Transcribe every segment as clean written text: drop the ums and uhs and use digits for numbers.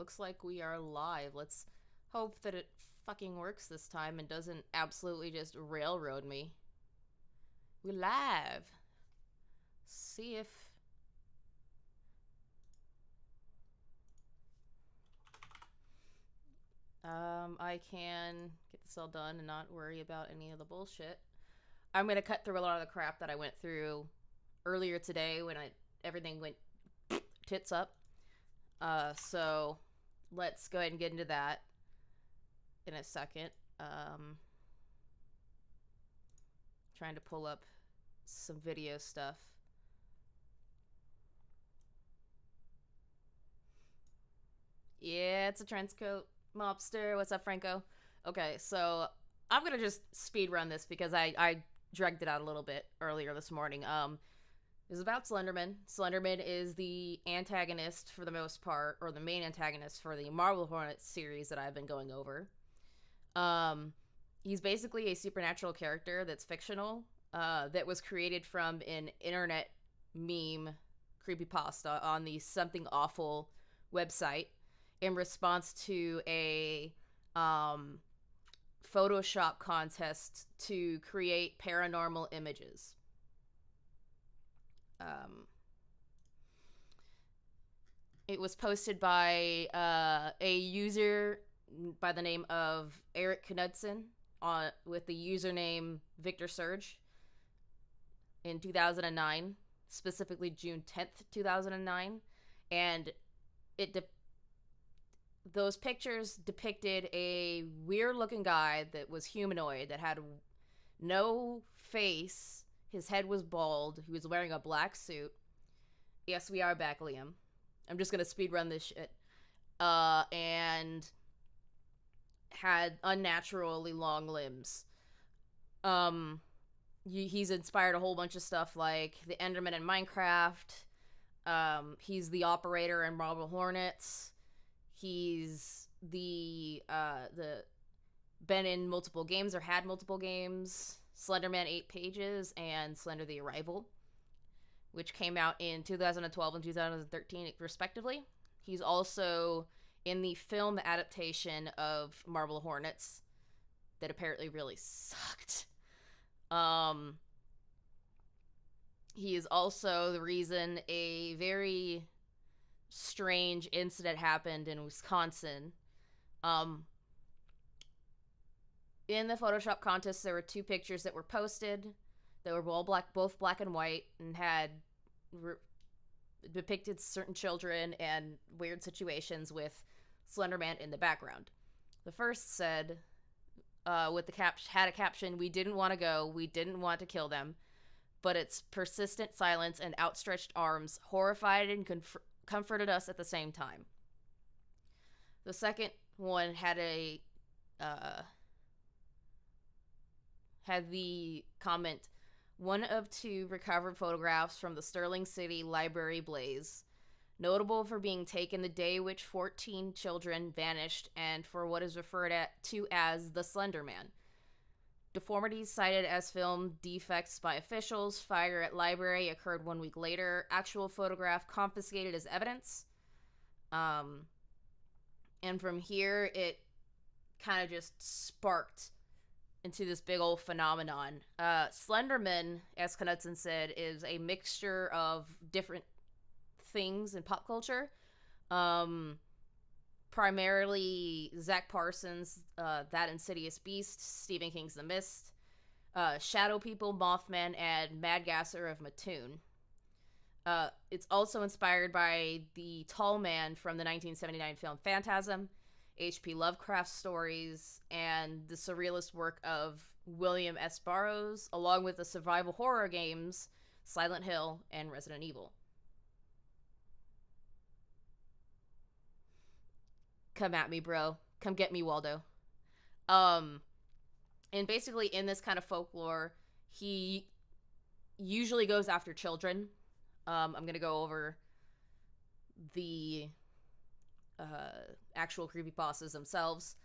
looks like we are live. Let's hope that it fucking works this time and doesn't absolutely just railroad me. We live. See if... I can get this all done and not worry about any of the bullshit. I'm gonna cut through a lot of the crap that I went through earlier today when everything went tits up. So let's go ahead and get into that in a second. Trying to pull up some video stuff. Yeah, it's a trench coat mobster. What's up, Franco? Okay, so I'm gonna just speed run this because I dragged it out a little bit earlier this morning. It was about Slenderman. Slenderman is the antagonist for the most part, or the main antagonist for the Marble Hornets series that I've been going over. He's basically a supernatural character that's fictional, that was created from an internet meme creepypasta on the Something Awful website in response to a Photoshop contest to create paranormal images. It was posted by a user by the name of Eric Knudsen with the username Victor Surge in 2009, specifically June 10th, 2009, and those pictures depicted a weird-looking guy that was humanoid, that had no face. His head was bald. He was wearing a black suit. Yes, we are back, Liam. I'm just gonna speedrun this shit. And had unnaturally long limbs. He's inspired a whole bunch of stuff like the Enderman in Minecraft. He's the operator in Marble Hornets. He's the been in multiple games or had multiple games. Slenderman 8 Pages and Slender the Arrival, which came out in 2012 and 2013 respectively. He's also in the film adaptation of Marble Hornets that apparently really sucked. He is also the reason a very strange incident happened in Wisconsin. In the Photoshop contest, there were two pictures that were posted that were all both black and white, and had depicted certain children and weird situations with Slenderman in the background. The first said, with the had a caption, "We didn't want to go, we didn't want to kill them, but its persistent silence and outstretched arms horrified and comforted us at the same time." The second one had the comment, "One of two recovered photographs from the Sterling City Library blaze, notable for being taken the day which 14 children vanished and for what is referred to as the Slender Man. Deformities cited as film defects by officials. Fire at library occurred 1 week later. Actual photograph confiscated as evidence." And from here, it kind of just sparked into this big old phenomenon. Slenderman, as Knudsen said, is a mixture of different things in pop culture. Primarily Zach Parsons, That Insidious Beast, Stephen King's The Mist, Shadow People, Mothman, and Mad Gasser of Mattoon. It's also inspired by the Tall Man from the 1979 film Phantasm, H.P. Lovecraft stories, and the surrealist work of William S. Burroughs, along with the survival horror games Silent Hill and Resident Evil. Come at me, bro. Come get me, Waldo. And basically in this kind of folklore, he usually goes after children. I'm going to go over the actual creepypastas themselves,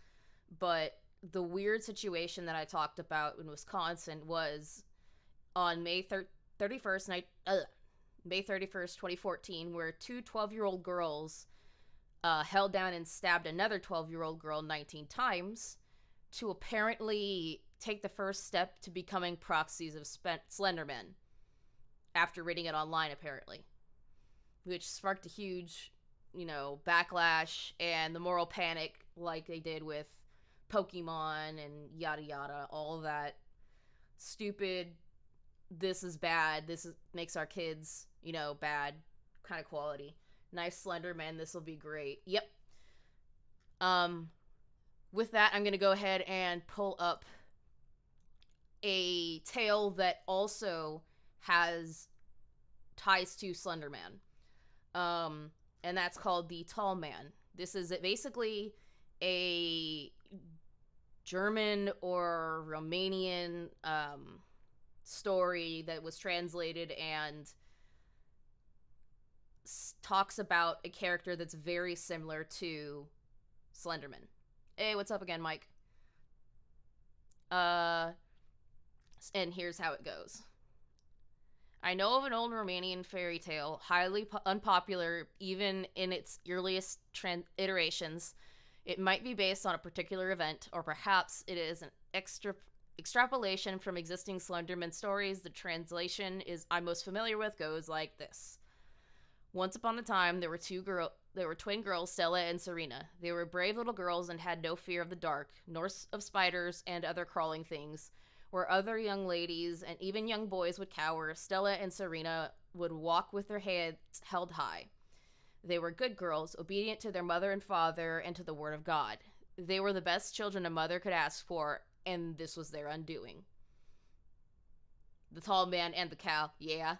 but the weird situation that I talked about in Wisconsin was on May 31st, 2014, where two 12-year-old girls held down and stabbed another 12-year-old girl 19 times to apparently take the first step to becoming proxies of Slenderman after reading it online, apparently. Which sparked a huge, backlash and the moral panic like they did with Pokemon and yada yada, all of that stupid, this is bad, makes our kids, bad kind of quality. Nice Slenderman, this will be great. Yep. With that, I'm going to go ahead and pull up a tale that also has ties to Slenderman. And that's called The Tall Man. This is basically a German or Romanian story that was translated and talks about a character that's very similar to Slenderman. Hey, what's up again, Mike? And here's how it goes. I know of an old Romanian fairy tale, highly unpopular even in its earliest iterations. It might be based on a particular event, or perhaps it is an extrapolation from existing Slenderman stories. The translation I'm most familiar with goes like this. Once upon a time, there were twin girls, Stella and Serena. They were brave little girls and had no fear of the dark, nor of spiders and other crawling things. Where other young ladies and even young boys would cower, Stella and Serena would walk with their heads held high. They were good girls, obedient to their mother and father and to the word of God. They were the best children a mother could ask for, and this was their undoing. The Tall Man and the Cow, yeah.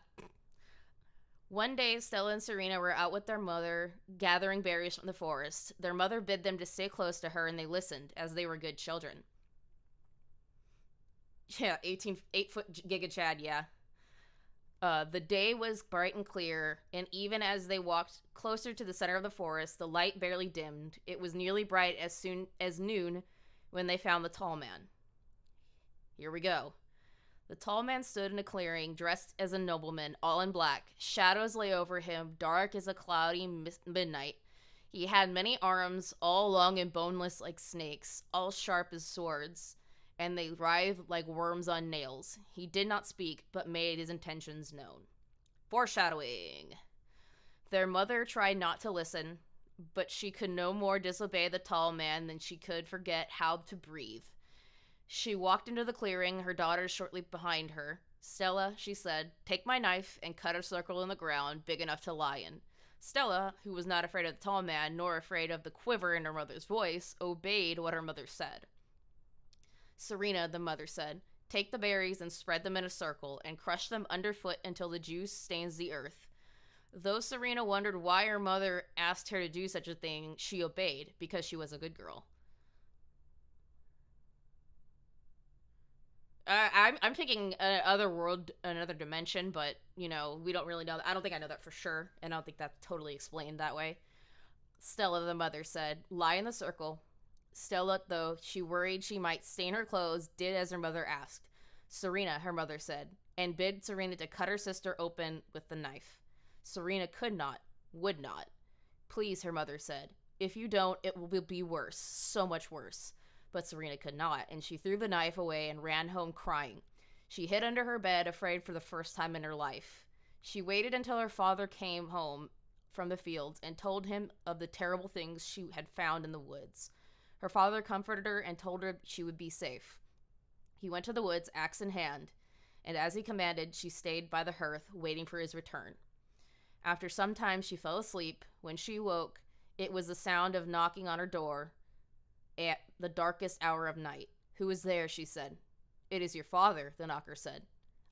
One day, Stella and Serena were out with their mother, gathering berries from the forest. Their mother bid them to stay close to her, and they listened, as they were good children. Yeah, 8-foot Giga Chad, yeah. The day was bright and clear, and even as they walked closer to the center of the forest, the light barely dimmed. It was nearly bright as soon as noon when they found the Tall Man. Here we go. The Tall Man stood in a clearing, dressed as a nobleman, all in black. Shadows lay over him, dark as a cloudy midnight. He had many arms, all long and boneless like snakes, all sharp as swords, and they writhed like worms on nails. He did not speak, but made his intentions known. Foreshadowing. Their mother tried not to listen, but she could no more disobey the Tall Man than she could forget how to breathe. She walked into the clearing, her daughters shortly behind her. Stella, she said, take my knife and cut a circle in the ground big enough to lie in. Stella, who was not afraid of the Tall Man, nor afraid of the quiver in her mother's voice, obeyed what her mother said. Serena, the mother said, take the berries and spread them in a circle and crush them underfoot until the juice stains the earth. Though Serena wondered why her mother asked her to do such a thing, she obeyed because she was a good girl. I'm thinking another world, another dimension, but, we don't really know that. I don't think I know that for sure, and I don't think that's totally explained that way. Stella, the mother, said, lie in the circle. Stella, though she worried she might stain her clothes, did as her mother asked. Serena, her mother said, and bid Serena to cut her sister open with the knife. Serena could not, would not. Please, her mother said, if you don't, it will be worse, so much worse. But Serena could not, and she threw the knife away and ran home crying. She hid under her bed, afraid for the first time in her life. She waited until her father came home from the fields and told him of the terrible things she had found in the woods. Her father comforted her and told her she would be safe. He went to the woods, axe in hand, and as he commanded, she stayed by the hearth, waiting for his return. After some time, she fell asleep. When she woke, it was the sound of knocking on her door at the darkest hour of night. Who is there? She said. It is your father, the knocker said.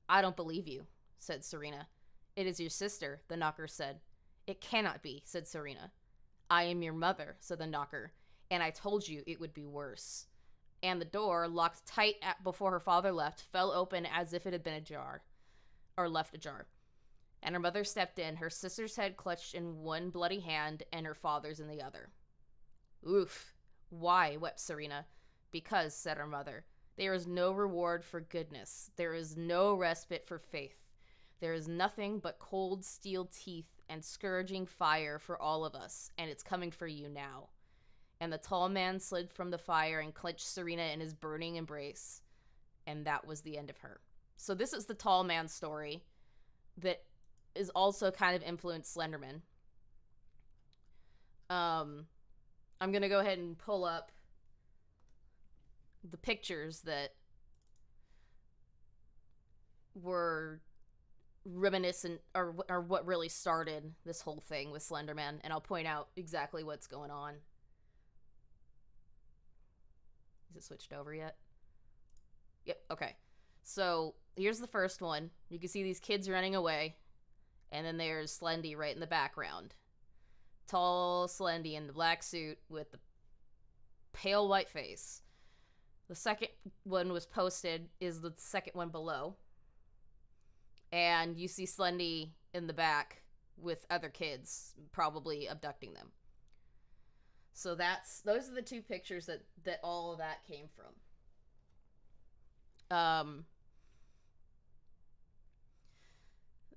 I don't believe you, said Serena. It is your sister, the knocker said. It cannot be, said Serena. I am your mother, said the knocker, and I told you it would be worse. And the door, locked tight before her father left, fell open as if it had been left ajar. And her mother stepped in, her sister's head clutched in one bloody hand and her father's in the other. Oof. Why? Wept Serena. Because, said her mother, there is no reward for goodness. There is no respite for faith. There is nothing but cold steel teeth and scourging fire for all of us, and it's coming for you now. And the tall man slid from the fire and clutched Serena in his burning embrace. And that was the end of her. So this is the tall man story that is also kind of influenced Slenderman. I'm going to go ahead and pull up the pictures that were reminiscent or what really started this whole thing with Slenderman, and I'll point out exactly what's going on. Is it switched over yet? Yep, okay. So here's the first one. You can see these kids running away, and then there's Slendy right in the background. Tall Slendy in the black suit with the pale white face. The second one was posted is the second one below. And you see Slendy in the back with other kids, probably abducting them. So those are the two pictures that all of that came from.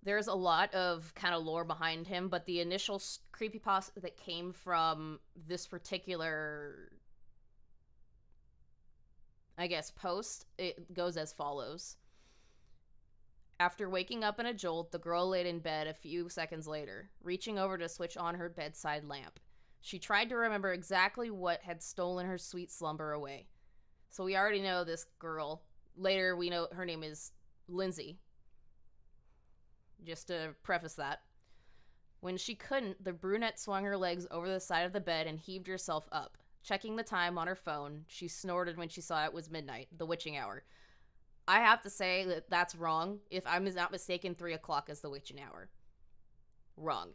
There's a lot of kind of lore behind him, but the initial creepypasta that came from this particular, I guess, post, it goes as follows. After waking up in a jolt, the girl laid in bed a few seconds later, reaching over to switch on her bedside lamp. She tried to remember exactly what had stolen her sweet slumber away. So we already know this girl. Later, we know her name is Lindsay. Just to preface that. When she couldn't, the brunette swung her legs over the side of the bed and heaved herself up. Checking the time on her phone, she snorted when she saw it was midnight, the witching hour. I have to say that that's wrong. If I'm not mistaken, 3 o'clock is the witching hour. Wrong.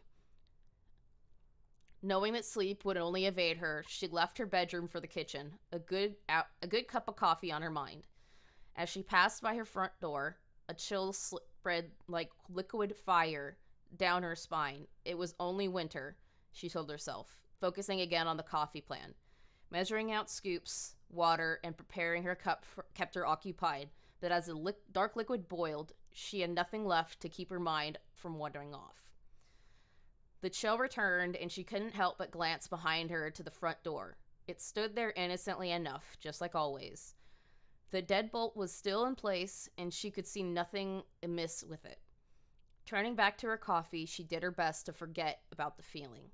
Knowing that sleep would only evade her, she left her bedroom for the kitchen, a good cup of coffee on her mind. As she passed by her front door, a chill spread like liquid fire down her spine. It was only winter, she told herself, focusing again on the coffee plan. Measuring out scoops, water, and preparing her cup kept her occupied, but as the dark liquid boiled, she had nothing left to keep her mind from wandering off. The chill returned, and she couldn't help but glance behind her to the front door. It stood there innocently enough, just like always. The deadbolt was still in place, and she could see nothing amiss with it. Turning back to her coffee, she did her best to forget about the feeling.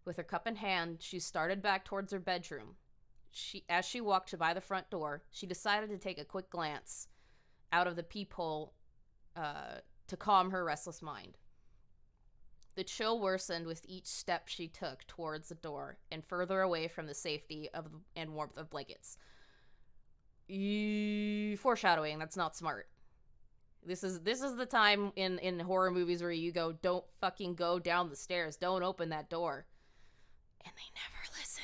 With her cup in hand, she started back towards her bedroom. As she walked by the front door, she decided to take a quick glance out of the peephole to calm her restless mind. The chill worsened with each step she took towards the door and further away from the safety and warmth of blankets. Foreshadowing, that's not smart. This is the time in horror movies where you go, don't fucking go down the stairs, don't open that door. And they never listen.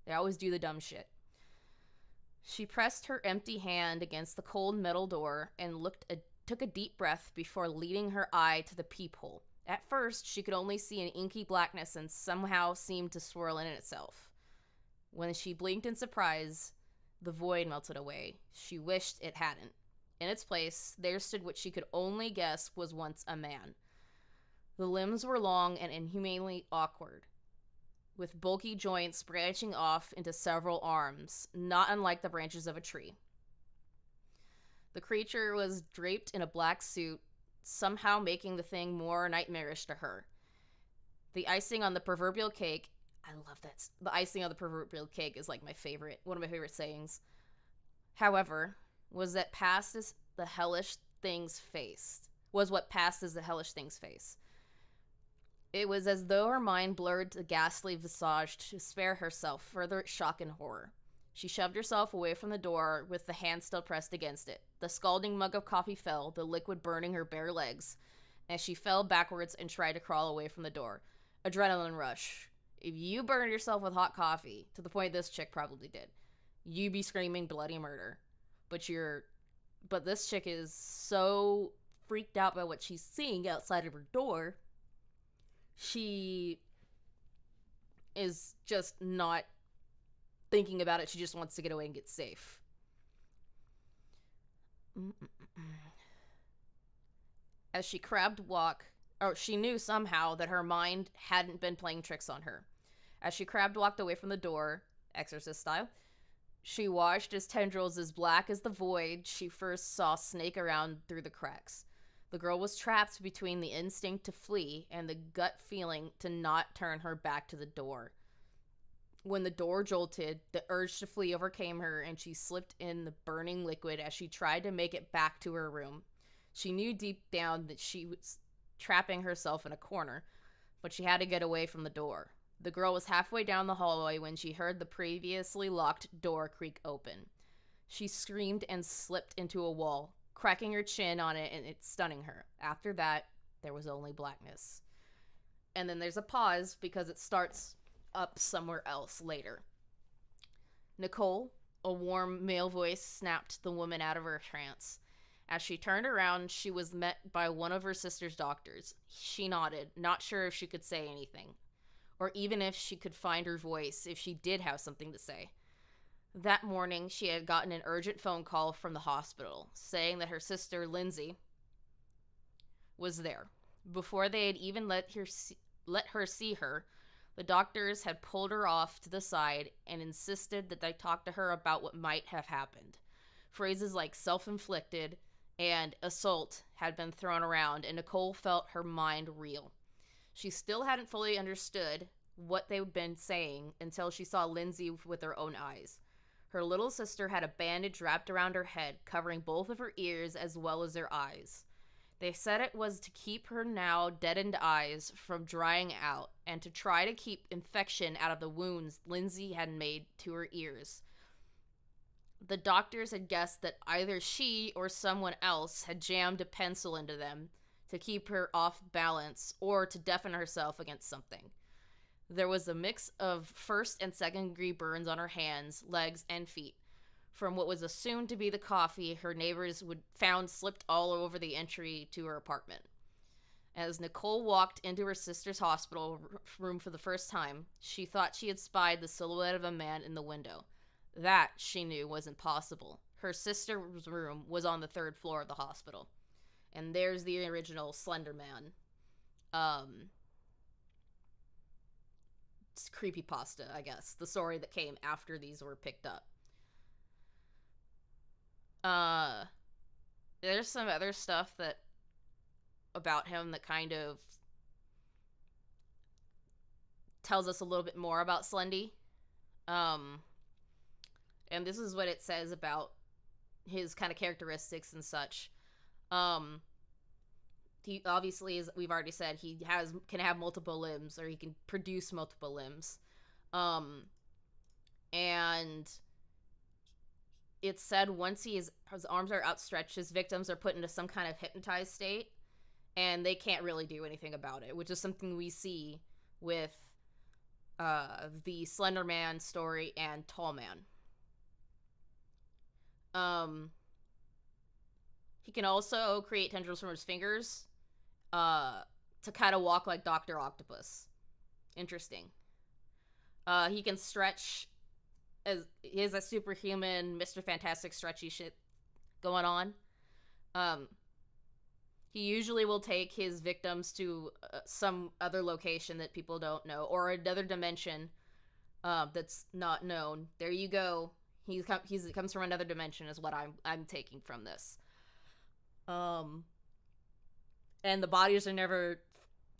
They always do the dumb shit. She pressed her empty hand against the cold metal door and took a deep breath before leading her eye to the peephole. At first, she could only see an inky blackness and somehow seemed to swirl in itself. When she blinked in surprise, the void melted away. She wished it hadn't. In its place, there stood what she could only guess was once a man. The limbs were long and inhumanely awkward, with bulky joints branching off into several arms, not unlike the branches of a tree. The creature was draped in a black suit, somehow making the thing more nightmarish to her. The icing on the proverbial cake, I love that. The icing on the proverbial cake is like one of my favorite sayings. However, was what passed as the hellish thing's face. It was as though her mind blurred the ghastly visage to spare herself further shock and horror. She shoved herself away from the door with the hand still pressed against it. The scalding mug of coffee fell, the liquid burning her bare legs, as she fell backwards and tried to crawl away from the door. Adrenaline rush. If you burned yourself with hot coffee, to the point this chick probably did, you'd be screaming bloody murder. But this chick is so freaked out by what she's seeing outside of her door, she is just not thinking about it. She just wants to get away and get safe. As she crabbed walk or she knew somehow that her mind hadn't been playing tricks on her. As she walked away from the door, exorcist style, she watched as tendrils as black as the void she first saw snake around through the cracks. The girl was trapped between the instinct to flee and the gut feeling to not turn her back to the door. When the door jolted, the urge to flee overcame her and she slipped in the burning liquid as she tried to make it back to her room. She knew deep down that she was trapping herself in a corner, but she had to get away from the door. The girl was halfway down the hallway when she heard the previously locked door creak open. She screamed and slipped into a wall, cracking her chin on it and it stunning her. After that, there was only blackness. And then there's a pause because it starts up somewhere else later. Nicole, a warm male voice, snapped the woman out of her trance. As she turned around, she was met by one of her sister's doctors. She nodded, not sure if she could say anything, or even if she could find her voice if she did have something to say. That morning, she had gotten an urgent phone call from the hospital, saying that her sister, Lindsay, was there. Before they had even let her see her, the doctors had pulled her off to the side and insisted that they talk to her about what might have happened. Phrases like self-inflicted and assault had been thrown around, and Nicole felt her mind reel. She still hadn't fully understood what they'd been saying until she saw Lindsay with her own eyes. Her little sister had a bandage wrapped around her head, covering both of her ears as well as her eyes. They said it was to keep her now deadened eyes from drying out and to try to keep infection out of the wounds Lindsay had made to her ears. The doctors had guessed that either she or someone else had jammed a pencil into them to keep her off balance or to deafen herself against something. There was a mix of first and second degree burns on her hands, legs, and feet from what was assumed to be the coffee her neighbors found slipped all over the entry to her apartment. As Nicole walked into her sister's hospital room for the first time, she thought she had spied the silhouette of a man in the window. That, she knew, wasn't possible. Her sister's room was on the third floor of the hospital. And there's the original Slenderman. It's Creepypasta, I guess. The story that came after these were picked up. There's some other stuff that about him that kind of tells us a little bit more about Slendy. And this is what it says about his kind of characteristics and such. He obviously, as we've already said, he can have multiple limbs, or he can produce multiple limbs. And it's said once his arms are outstretched, his victims are put into some kind of hypnotized state, and they can't really do anything about it, which is something we see with the Slenderman story and Tall Man. He can also create tendrils from his fingers to kind of walk like Dr. Octopus. Interesting. He can stretch. He has a superhuman Mr. Fantastic stretchy shit going on. He usually will take his victims to some other location that people don't know, or another dimension that's not known. There you go. He comes from another dimension is what I'm taking from this. And the bodies are never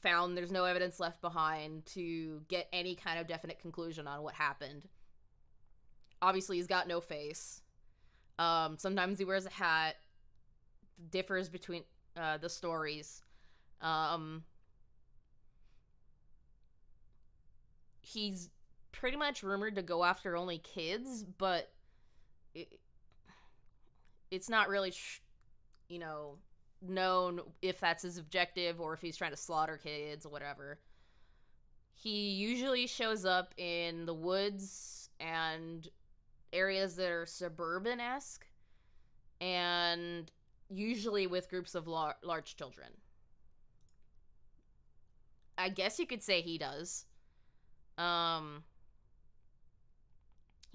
found. There's no evidence left behind to get any kind of definite conclusion on what happened. Obviously, he's got no face. Sometimes he wears a hat. Differs between the stories. He's pretty much rumored to go after only kids, but it's not really, known if that's his objective or if he's trying to slaughter kids or whatever. He usually shows up in the woods and areas that are suburban-esque, and usually with groups of large children. I guess you could say he does. He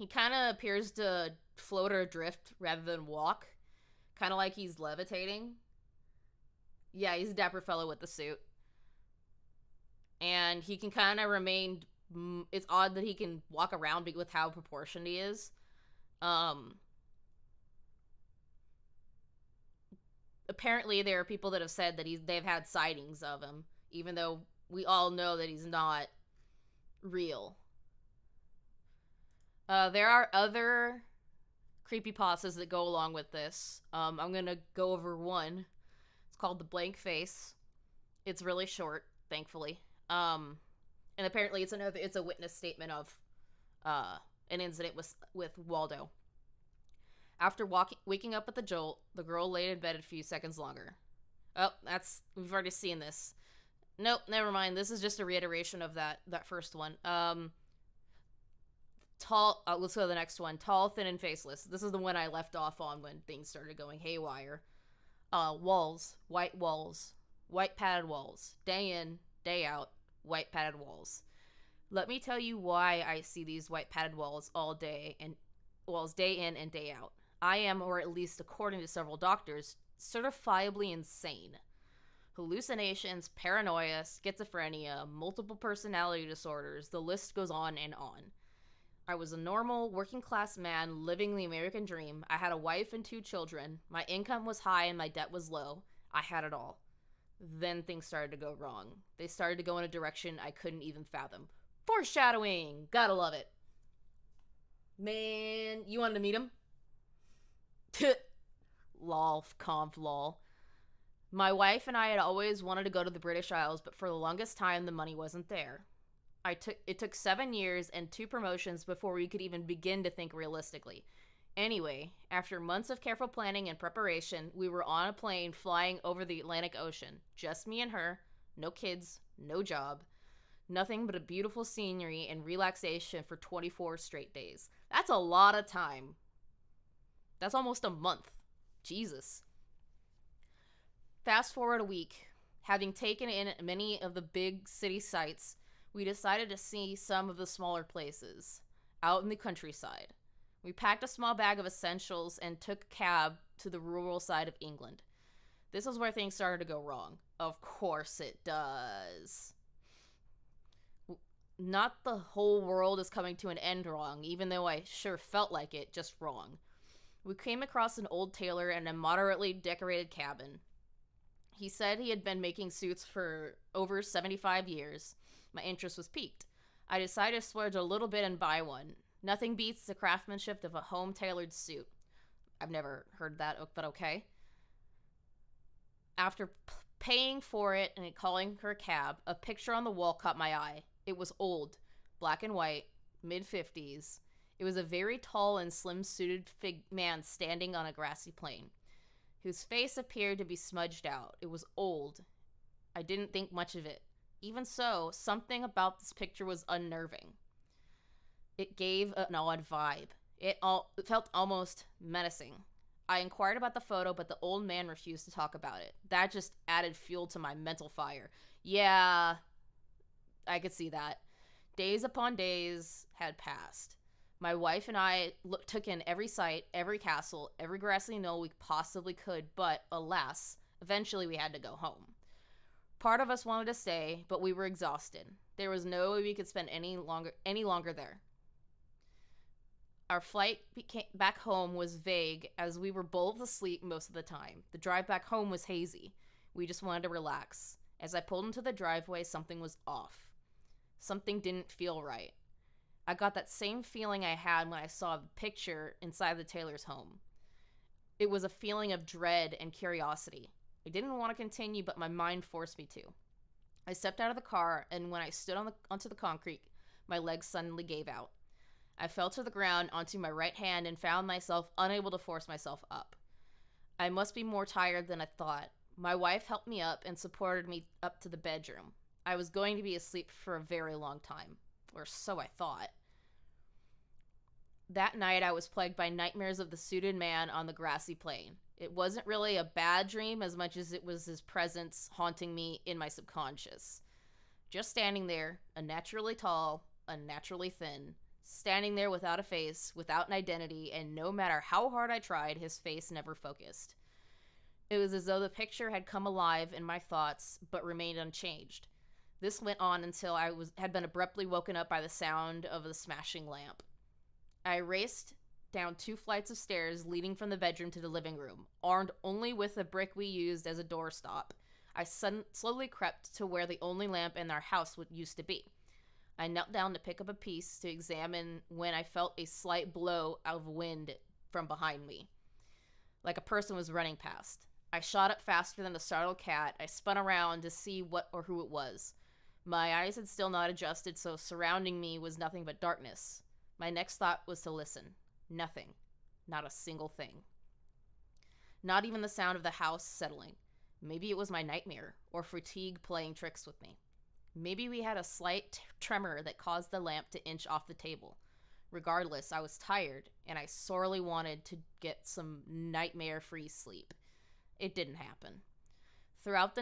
kind of appears to float or drift rather than walk. Kind of like he's levitating. Yeah, he's a dapper fellow with the suit. And he can kind of remain... It's odd that he can walk around with how proportioned he is. Apparently, there are people that have said that they've had sightings of him, even though we all know that he's not real. There are other creepypastas that go along with this. I'm gonna go over one. It's called The Blank Face. It's really short, thankfully. And apparently it's a witness statement of an incident with Waldo. After waking up at the jolt, the girl laid in bed a few seconds longer. Oh, we've already seen this. Nope, never mind. This is just a reiteration of that first one. Tall, let's go to the next one. Tall, thin, and faceless. This is the one I left off on when things started going haywire. Walls, white padded walls. Day in, day out, white padded walls. Let me tell you why I see these white padded walls day in and day out. I am, or at least according to several doctors, certifiably insane. Hallucinations, paranoia, schizophrenia, multiple personality disorders, the list goes on and on. I was a normal, working-class man living the American dream. I had a wife and 2 children. My income was high and my debt was low. I had it all. Then things started to go wrong. They started to go in a direction I couldn't even fathom. Foreshadowing! Gotta love it. Man, you wanted to meet him? Lol, conf, lol. My wife and I had always wanted to go to the British Isles, but for the longest time, the money wasn't there. It took 7 years and 2 promotions before we could even begin to think realistically. Anyway, after months of careful planning and preparation, we were on a plane flying over the Atlantic Ocean. Just me and her, no kids, no job. Nothing but a beautiful scenery and relaxation for 24 straight days. That's a lot of time. That's almost a month. Jesus. Fast forward a week. Having taken in many of the big city sights, we decided to see some of the smaller places, out in the countryside. We packed a small bag of essentials and took a cab to the rural side of England. This is where things started to go wrong. Of course it does. Not the whole world is coming to an end wrong, even though I sure felt like it, just wrong. We came across an old tailor in a moderately decorated cabin. He said he had been making suits for over 75 years. My interest was piqued. I decided to splurge a little bit and buy one. Nothing beats the craftsmanship of a home-tailored suit. I've never heard that, but okay. After paying for it and calling for a cab, a picture on the wall caught my eye. It was old, black and white, mid-50s. It was a very tall and slim-suited man standing on a grassy plain, whose face appeared to be smudged out. It was old. I didn't think much of it. Even so, something about this picture was unnerving. It gave an odd vibe. It felt almost menacing. I inquired about the photo, but the old man refused to talk about it. That just added fuel to my mental fire. Yeah, I could see that. Days upon days had passed. My wife and I took in every site, every castle, every grassy knoll we possibly could, but alas, eventually we had to go home. Part of us wanted to stay, but we were exhausted. There was no way we could spend any longer there. Our flight back home was vague, as we were both asleep most of the time. The drive back home was hazy. We just wanted to relax. As I pulled into the driveway, something was off. Something didn't feel right. I got that same feeling I had when I saw the picture inside the tailor's home. It was a feeling of dread and curiosity. I didn't want to continue, but my mind forced me to. I stepped out of the car, and when I stood onto the concrete, my legs suddenly gave out. I fell to the ground onto my right hand and found myself unable to force myself up. I must be more tired than I thought. My wife helped me up and supported me up to the bedroom. I was going to be asleep for a very long time, or so I thought. That night, I was plagued by nightmares of the suited man on the grassy plain. It wasn't really a bad dream as much as it was his presence haunting me in my subconscious. Just standing there, unnaturally tall, unnaturally thin, standing there without a face, without an identity, and no matter how hard I tried, his face never focused. It was as though the picture had come alive in my thoughts, but remained unchanged. This went on until I had been abruptly woken up by the sound of a smashing lamp. I raced down 2 flights of stairs leading from the bedroom to the living room, armed only with the brick we used as a doorstop. I slowly crept to where the only lamp in our house used to be. I knelt down to pick up a piece to examine when I felt a slight blow of wind from behind me, like a person was running past. I shot up faster than a startled cat. I spun around to see what or who it was. My eyes had still not adjusted, so surrounding me was nothing but darkness. My next thought was to listen. Nothing. Not a single thing. Not even the sound of the house settling. Maybe it was my nightmare, or fatigue playing tricks with me. Maybe we had a slight tremor that caused the lamp to inch off the table. Regardless, I was tired, and I sorely wanted to get some nightmare-free sleep. It didn't happen. Throughout the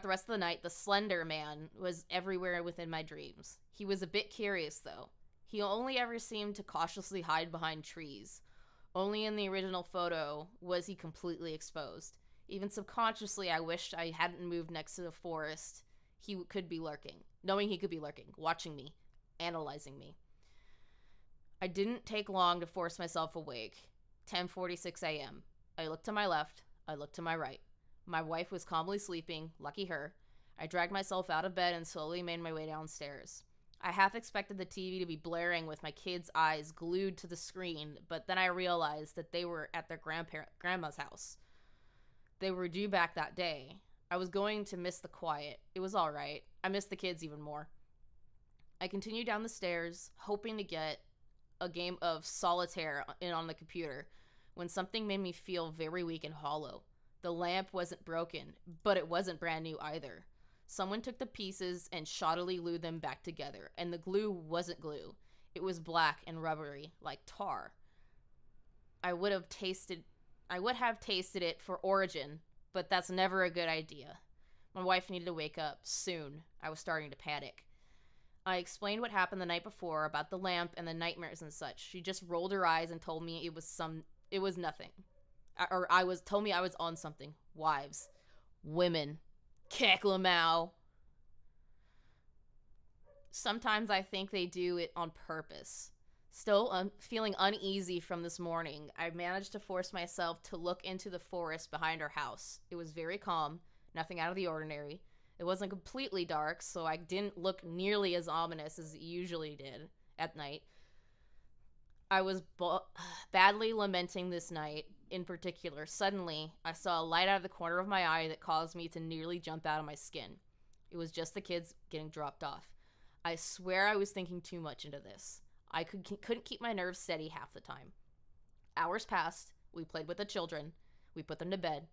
rest of the night, the Slenderman was everywhere within my dreams. He was a bit curious, though. He only ever seemed to cautiously hide behind trees. Only in the original photo was he completely exposed. Even subconsciously, I wished I hadn't moved next to the forest. He could be lurking, knowing he could be lurking, watching me, analyzing me. I didn't take long to force myself awake. 10:46 a.m. I looked to my left. I looked to my right. My wife was calmly sleeping, lucky her. I dragged myself out of bed and slowly made my way downstairs. I half expected the TV to be blaring with my kids' eyes glued to the screen, but then I realized that they were at their grandma's house. They were due back that day. I was going to miss the quiet. It was all right. I missed the kids even more. I continued down the stairs, hoping to get a game of solitaire in on the computer, when something made me feel very weak and hollow. The lamp wasn't broken, but it wasn't brand new either. Someone took the pieces and shoddily glued them back together, and the glue wasn't glue. It was black and rubbery, like tar. I would have tasted it for origin, but that's never a good idea. My wife needed to wake up soon. I was starting to panic. I explained what happened the night before about the lamp and the nightmares and such. She just rolled her eyes and told me it was nothing. Told me I was on something. Wives. Women. Keklamau. Sometimes I think they do it on purpose. Still feeling uneasy from this morning, I managed to force myself to look into the forest behind our house. It was very calm, nothing out of the ordinary. It wasn't completely dark, so I didn't look nearly as ominous as it usually did at night. I was badly lamenting this night in particular. Suddenly, I saw a light out of the corner of my eye that caused me to nearly jump out of my skin. It was just the kids getting dropped off. I swear I was thinking too much into this. I couldn't keep my nerves steady half the time. Hours passed. We played with the children. We put them to bed.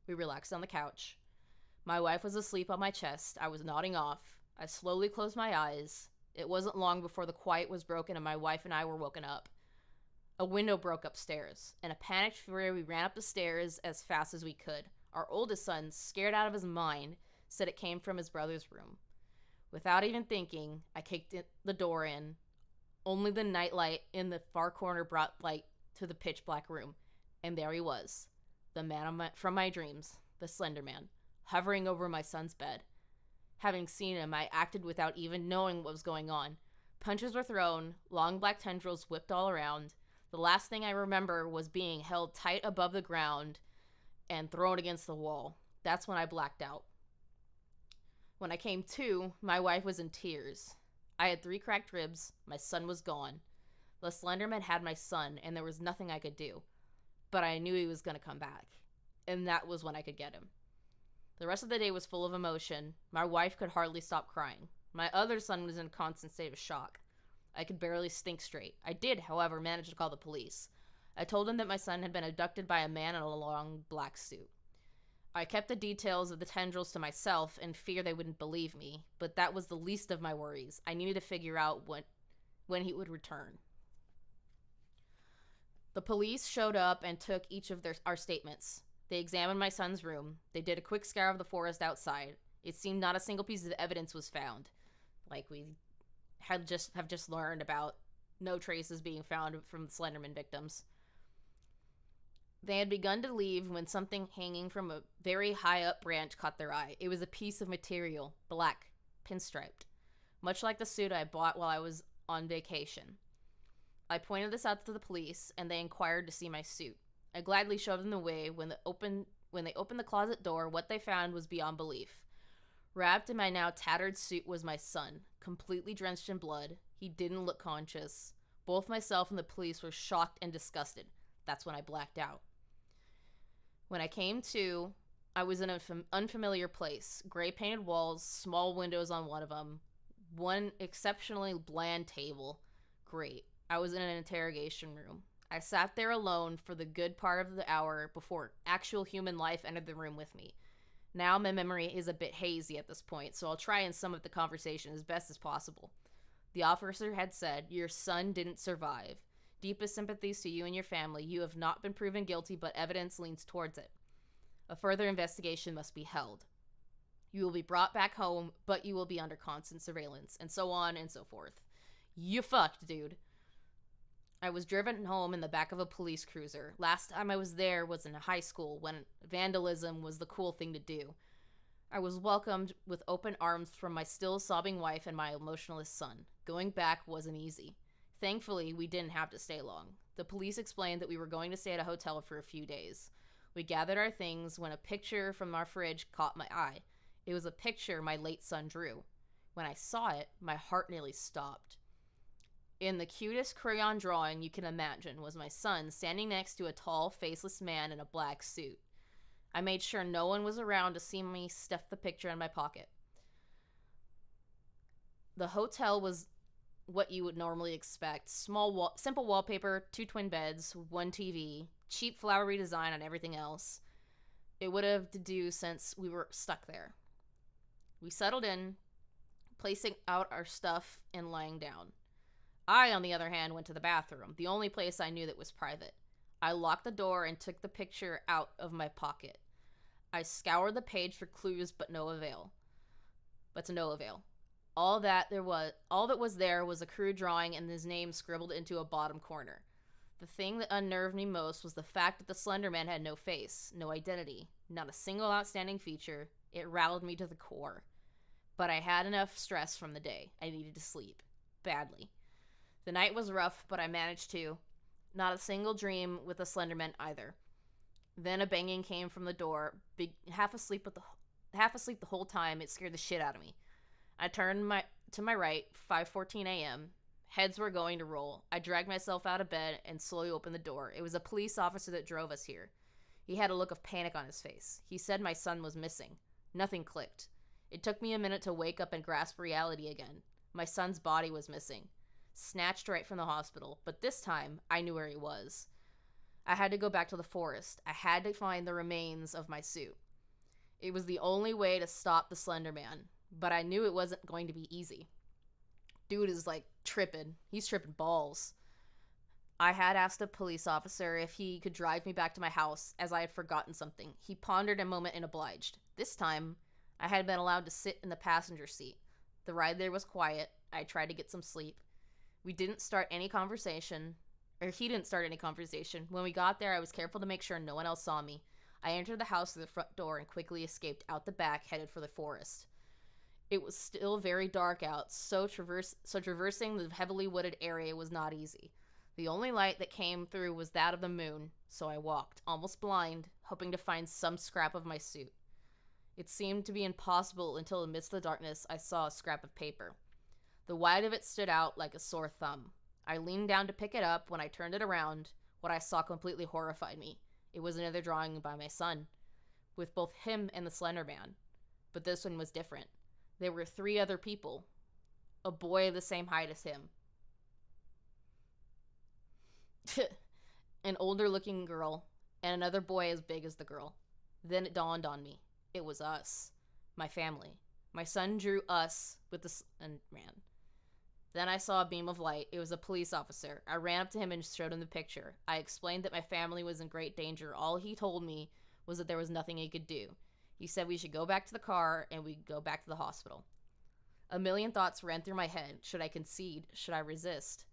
We relaxed on the couch. My wife was asleep on my chest. I was nodding off. I slowly closed my eyes. It wasn't long before the quiet was broken and my wife and I were woken up. A window broke upstairs. In a panicked fury, we ran up the stairs as fast as we could. Our oldest son, scared out of his mind, said it came from his brother's room. Without even thinking, I kicked the door in. Only the nightlight in the far corner brought light to the pitch-black room. And there he was, the man from my dreams, the Slenderman, hovering over my son's bed. Having seen him, I acted without even knowing what was going on. Punches were thrown, long black tendrils whipped all around. The last thing I remember was being held tight above the ground and thrown against the wall. That's when I blacked out. When I came to, my wife was in tears. I had 3 cracked ribs. My son was gone. The Slenderman had my son, and there was nothing I could do. But I knew he was going to come back. And that was when I could get him. The rest of the day was full of emotion. My wife could hardly stop crying. My other son was in a constant state of shock. I could barely think straight. I did, however, manage to call the police. I told them that my son had been abducted by a man in a long black suit. I kept the details of the tendrils to myself in fear they wouldn't believe me, but that was the least of my worries. I needed to figure out when he would return. The police showed up and took each of our statements. They examined my son's room. They did a quick scour of the forest outside. It seemed not a single piece of evidence was found. Like we have just learned about no traces being found from the Slenderman victims. They had begun to leave when something hanging from a very high up branch caught their eye. It was a piece of material, black, pinstriped, much like the suit I bought while I was on vacation. I pointed this out to the police, and they inquired to see my suit. I gladly shoved them away. When they opened the closet door, what they found was beyond belief. Wrapped in my now tattered suit was my son, completely drenched in blood. He didn't look conscious. Both myself and the police were shocked and disgusted. That's when I blacked out. When I came to, I was in an unfamiliar place. Gray painted walls, small windows on one of them, one exceptionally bland table. Great. I was in an interrogation room. I sat there alone for the good part of the hour before actual human life entered the room with me. Now my memory is a bit hazy at this point, so I'll try and sum up the conversation as best as possible. The officer had said, "Your son didn't survive. Deepest sympathies to you and your family. You have not been proven guilty, but evidence leans towards it. A further investigation must be held. You will be brought back home, but you will be under constant surveillance," and so on and so forth. You fucked, dude. I was driven home in the back of a police cruiser. Last time I was there was in high school, when vandalism was the cool thing to do. I was welcomed with open arms from my still sobbing wife and my emotionless son. Going back wasn't easy. Thankfully, we didn't have to stay long. The police explained that we were going to stay at a hotel for a few days. We gathered our things when a picture from our fridge caught my eye. It was a picture my late son drew. When I saw it, my heart nearly stopped. In the cutest crayon drawing you can imagine was my son standing next to a tall, faceless man in a black suit. I made sure no one was around to see me stuff the picture in my pocket. The hotel was what you would normally expect. Simple wallpaper, 2 twin beds, 1 TV, cheap flowery design on everything else. It would have to do since we were stuck there. We settled in, placing out our stuff and lying down. I, on the other hand, went to the bathroom, the only place I knew that was private. I locked the door and took the picture out of my pocket. I scoured the page for clues, but to no avail. All that was there was a crude drawing and his name scribbled into a bottom corner. The thing that unnerved me most was the fact that the Slenderman had no face, no identity, not a single outstanding feature. It riled me to the core. But I had enough stress from the day. I needed to sleep. Badly. The night was rough, but I managed to. Not a single dream with the Slenderman either. Then a banging came from the door. Half asleep the whole time. It scared the shit out of me. I turned to my right, 5:14 a.m. Heads were going to roll. I dragged myself out of bed and slowly opened the door. It was a police officer that drove us here. He had a look of panic on his face. He said my son was missing. Nothing clicked. It took me a minute to wake up and grasp reality again. My son's body was missing. Snatched right from the hospital, but this time I knew where he was. I had to go back to the forest. I had to find the remains of my suit. It was the only way to stop the Slenderman, but I knew it wasn't going to be easy. Dude is like tripping. He's tripping balls. I had asked a police officer if he could drive me back to my house, as I had forgotten something. He pondered a moment and obliged. This time, I had been allowed to sit in the passenger seat. The ride there was quiet. I tried to get some sleep. He didn't start any conversation. When we got there, I was careful to make sure no one else saw me. I entered the house through the front door and quickly escaped out the back, headed for the forest. It was still very dark out, so traversing the heavily wooded area was not easy. The only light that came through was that of the moon, so I walked, almost blind, hoping to find some scrap of my suit. It seemed to be impossible until amidst the darkness I saw a scrap of paper. The white of it stood out like a sore thumb. I leaned down to pick it up. When I turned it around, what I saw completely horrified me. It was another drawing by my son, with both him and the Slenderman. But this one was different. There were 3 other people. A boy the same height as him. An older-looking girl, and another boy as big as the girl. Then it dawned on me. It was us. My family. My son drew us with the Slenderman. Then I saw a beam of light. It was a police officer. I ran up to him and showed him the picture. I explained that my family was in great danger. All he told me was that there was nothing he could do. He said we should go back to the car and we'd go back to the hospital. A million thoughts ran through my head. Should I concede? Should I resist?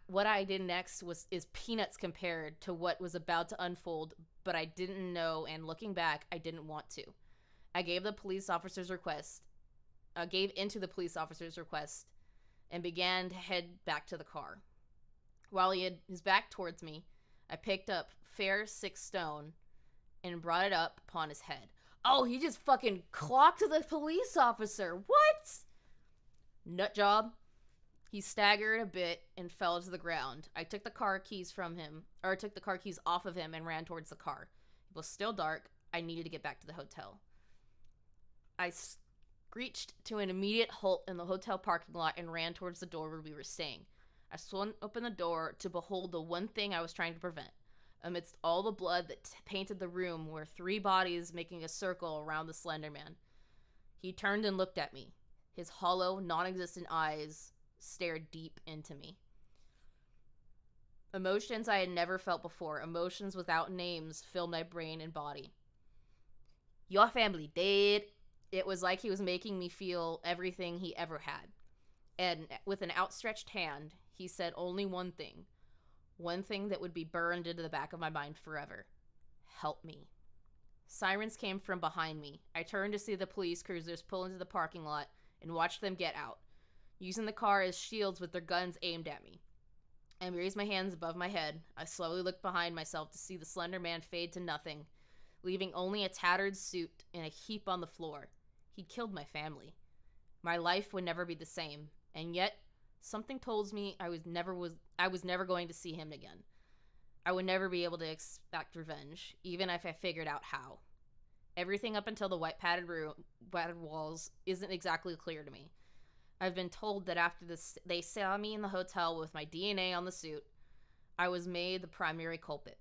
What I did next is peanuts compared to what was about to unfold, but I didn't know, and looking back, I didn't want to. I gave into the police officer's request, and began to head back to the car. While he had his back towards me, I picked up fair 6 stone and brought it up upon his head. Oh, he just fucking clocked the police officer. What? Nut job. He staggered a bit and fell to the ground. I took the car keys off of him and ran towards the car. It was still dark. I needed to get back to the hotel. I screeched to an immediate halt in the hotel parking lot and ran towards the door where we were staying. I swung open the door to behold the one thing I was trying to prevent. Amidst all the blood that painted the room were 3 bodies making a circle around the Slenderman. He turned and looked at me. His hollow, non-existent eyes stared deep into me. Emotions I had never felt before, emotions without names, filled my brain and body. Your family dead. It was like he was making me feel everything he ever had. And with an outstretched hand, he said only one thing that would be burned into the back of my mind forever. Help me. Sirens came from behind me. I turned to see the police cruisers pull into the parking lot and watch them get out, using the car as shields with their guns aimed at me. I raised my hands above my head. I slowly looked behind myself to see the Slender Man fade to nothing, leaving only a tattered suit in a heap on the floor. He'd killed my family. My life would never be the same, and yet something told me I was never going to see him again. I would never be able to expect revenge, even if I figured out how. Everything up until the white padded walls isn't exactly clear to me. I've been told that after they saw me in the hotel with my DNA on the suit, I was made the primary culprit.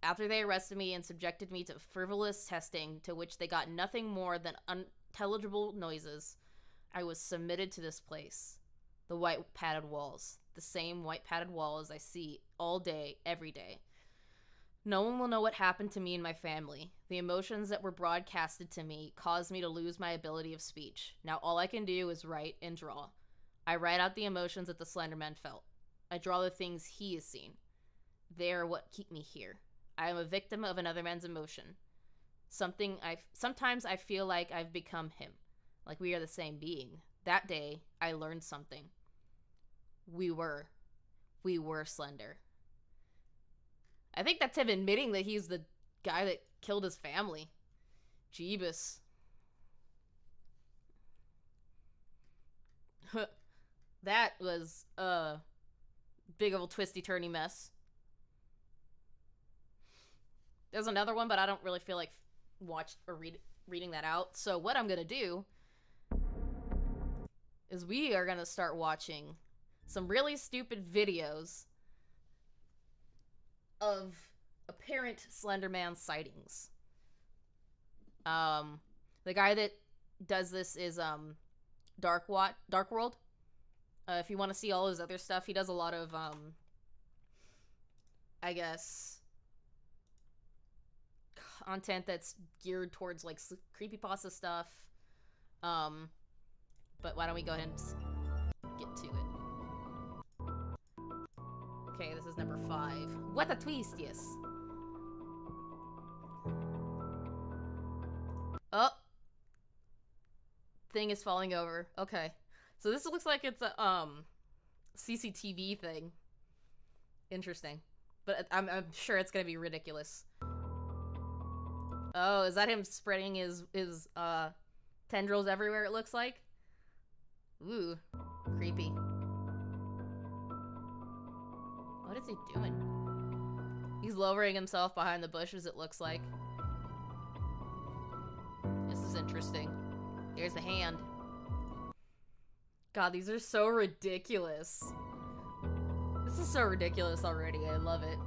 After they arrested me and subjected me to frivolous testing to which they got nothing more than unintelligible noises, I was submitted to this place. The white padded walls. The same white padded walls I see all day, every day. No one will know what happened to me and my family. The emotions that were broadcasted to me caused me to lose my ability of speech. Now all I can do is write and draw. I write out the emotions that the Slenderman felt. I draw the things he has seen. They are what keep me here. I am a victim of another man's emotion. Sometimes I feel like I've become him. Like we are the same being. That day, I learned something. We were Slender. I think that's him admitting that he's the guy that killed his family. Jeebus. That was a big old twisty-turny mess. There's another one, but I don't really feel like reading that out. So what I'm gonna do is we are gonna start watching some really stupid videos of apparent Slenderman sightings. The guy that does this is Dark World. If you want to see all his other stuff, he does a lot of I guess content that's geared towards like creepypasta stuff. But why don't we go ahead and get to it? Okay, this is number 5. What a twist, yes. Oh. Thing is falling over. Okay. So this looks like it's a CCTV thing. Interesting. But I'm sure it's gonna be ridiculous. Oh, is that him spreading his tendrils everywhere, it looks like? Ooh. Creepy. What is he doing? He's lowering himself behind the bushes, it looks like. This is interesting. There's the hand. God, these are so ridiculous. This is so ridiculous already. I love it.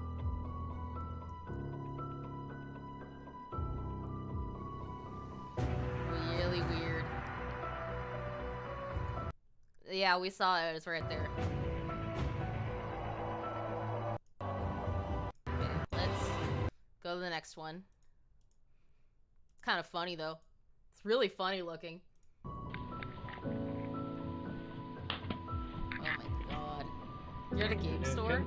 Really weird. Yeah, we saw it. It's right there. Okay, let's go to the next one. It's kind of funny, though. It's really funny looking. Oh my You're at a game store?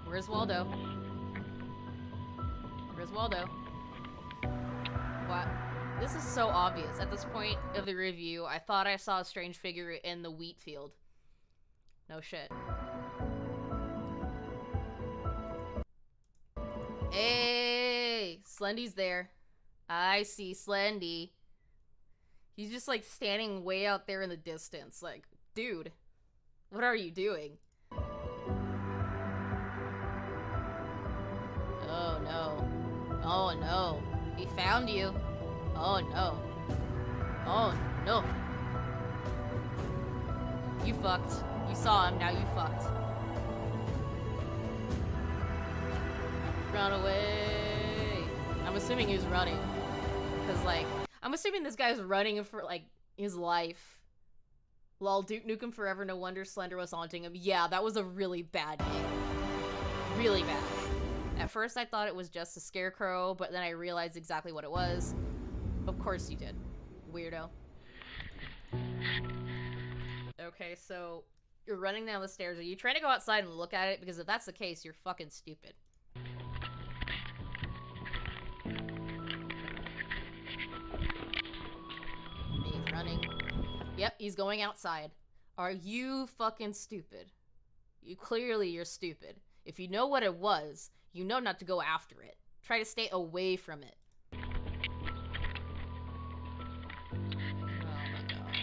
Where's Waldo? Where's Waldo? What? This is so obvious. At this point of the review, I thought I saw a strange figure in the wheat field. No shit. Hey! Slendy's there. I see Slendy. He's just like standing way out there in the distance. Like, dude, what are you doing? Oh no. Oh no. He found you. Oh no. Oh no. You fucked. You saw him, now you fucked. Run away. I'm assuming he's running. Cause like, I'm assuming this guy's running for like his life. Lol, Duke Nukem Forever, no wonder Slender was haunting him. Yeah, that was a really bad game. Really bad. At first I thought it was just a scarecrow, but then I realized exactly what it was. Of course you did. Weirdo. Okay, so you're running down the stairs. Are you trying to go outside and look at it? Because if that's the case, you're fucking stupid. He's running. Yep, he's going outside. Are you fucking stupid? You're stupid. If you know what it was, you know not to go after it. Try to stay away from it. Oh my god.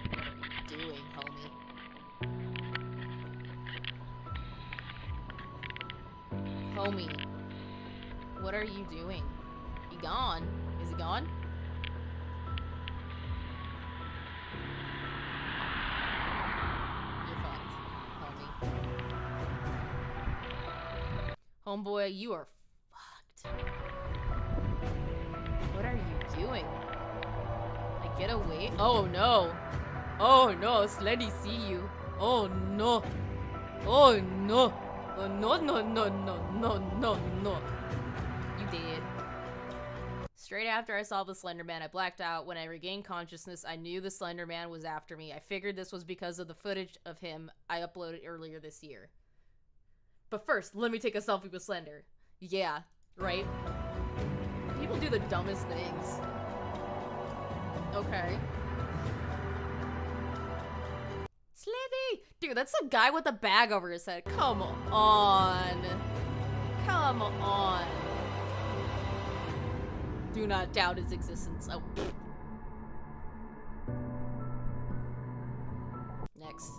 What are you doing, homie? Homie. What are you doing? He gone? Is he gone? You're fucked, homie. Homeboy, you are fucked. What are you doing? Like, get away. Oh no. Oh no, Slendy see you. Oh no. Oh no. Oh no, no, no, no, no, no, no. You did. Straight after I saw the Slenderman, I blacked out. When I regained consciousness, I knew the Slenderman was after me. I figured this was because of the footage of him I uploaded earlier this year. But first, let me take a selfie with Slender. Yeah, right? People do the dumbest things. Okay. Slendy! Dude, that's a guy with a bag over his head. Come on. Come on. Do not doubt his existence. Oh. Next.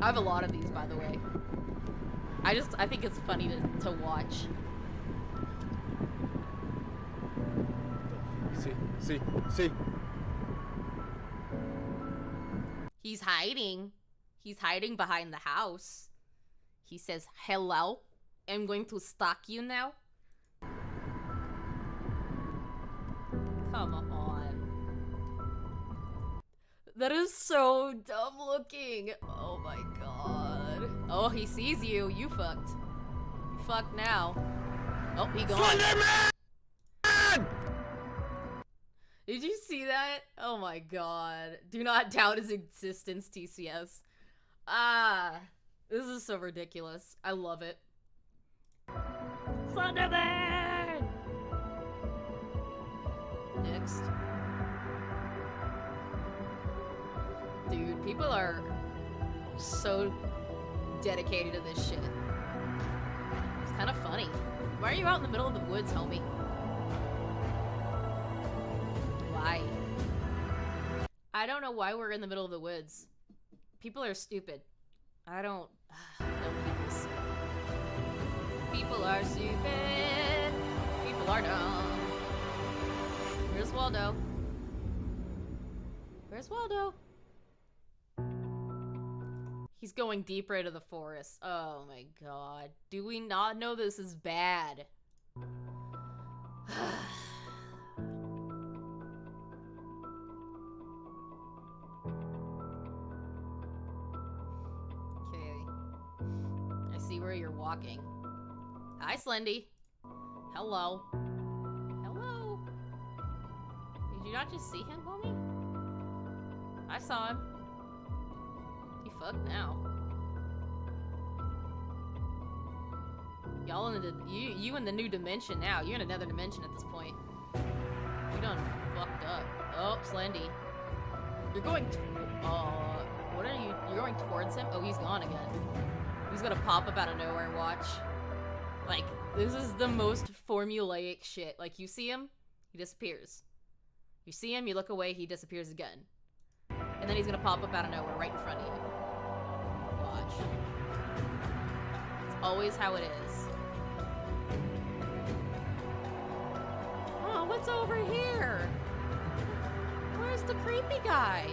I have a lot of these, by the way. I think it's funny to watch. See. He's hiding. He's hiding behind the house. He says, hello, I'm going to stalk you now. Come on. That is so dumb looking. Oh my god. Oh, he sees you. You fucked. You fucked now. Oh, he gone. Slenderman! Did you see that? Oh my god. Do not doubt his existence, TCS. Ah. This is so ridiculous. I love it. Slenderman! Next. Dude, people are so dedicated to this shit. It's kind of funny. Why are you out in the middle of the woods, homie? Why? I don't know why we're in the middle of the woods. People are stupid. I don't get this. People are stupid. People are dumb. Where's Waldo? Where's Waldo? He's going deeper into the forest. Oh my god. Do we not know this is bad? Okay. I see where you're walking. Hi, Slendy. Hello. Hello. Did you not just see him, homie? I saw him. fuck now? Y'all in the you in the new dimension now. You're in another dimension at this point. You done fucked up. Oh, Slendy. You're going. What are you? You're going towards him? Oh, he's gone again. He's gonna pop up out of nowhere. Watch. Like, this is the most formulaic shit. Like, you see him, he disappears. You see him, you look away, he disappears again. And then he's gonna pop up out of nowhere right in front of you. Watch. It's always how it is. Oh, what's over here? Where's the creepy guy?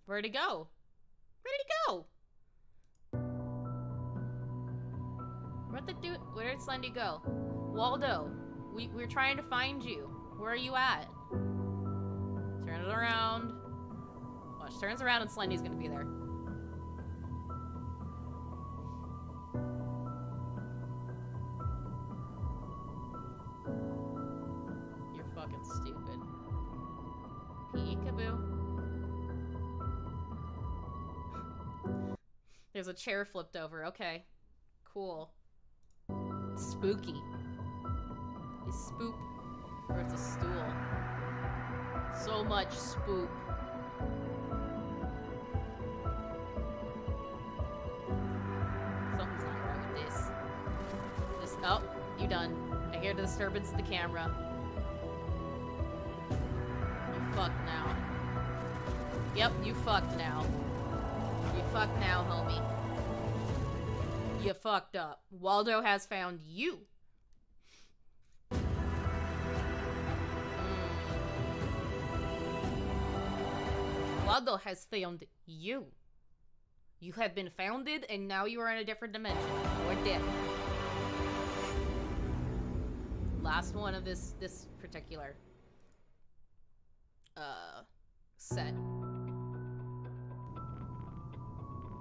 Where'd he go? Where'd he go? Where did Slendy go? Waldo, we're trying to find you. Where are you at? Turn it around. Watch, turns around and Slendy's gonna be there. You're fucking stupid. Peekaboo. There's a chair flipped over. Okay. Cool. It's spooky. Is spook. Or it's a stool. So much spook. Something's not right with this. Oh, you done. I hear the disturbance of the camera. You fucked now. Yep, you fucked now. You fucked now, homie. You fucked up. Waldo has found you. Waldo has found you. You have been founded, and now you are in a different dimension. You're dead. Last one of this particular set.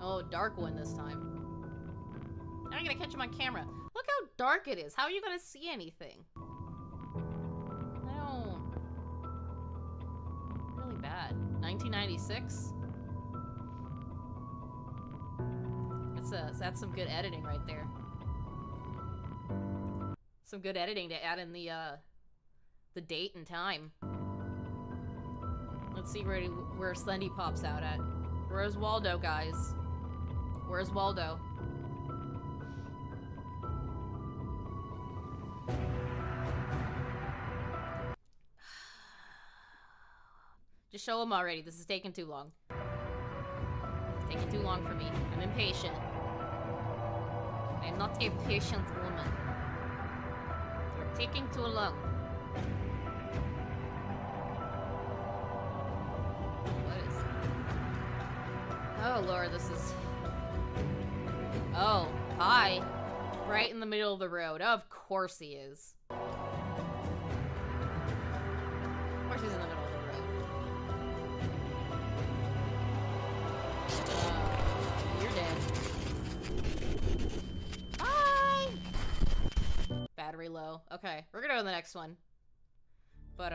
Oh, dark one this time. I'm gonna catch him on camera. Look how dark it is. How are you gonna see anything? I don't... Really bad. 1996? That's some good editing right there. Some good editing to add in the date and time. Let's see where Slendy pops out at. Where's Waldo, guys? Where's Waldo? Just show him already. This is taking too long. It's taking too long for me. I'm impatient. I'm not a patient woman. You're taking too long. What is... Oh, Lord, this is... Oh, hi. Right in the middle of the road. Of course he is. Of course he's in the middle of the road. You're dead. Bye! Battery low. Okay, we're gonna go to the next one. But,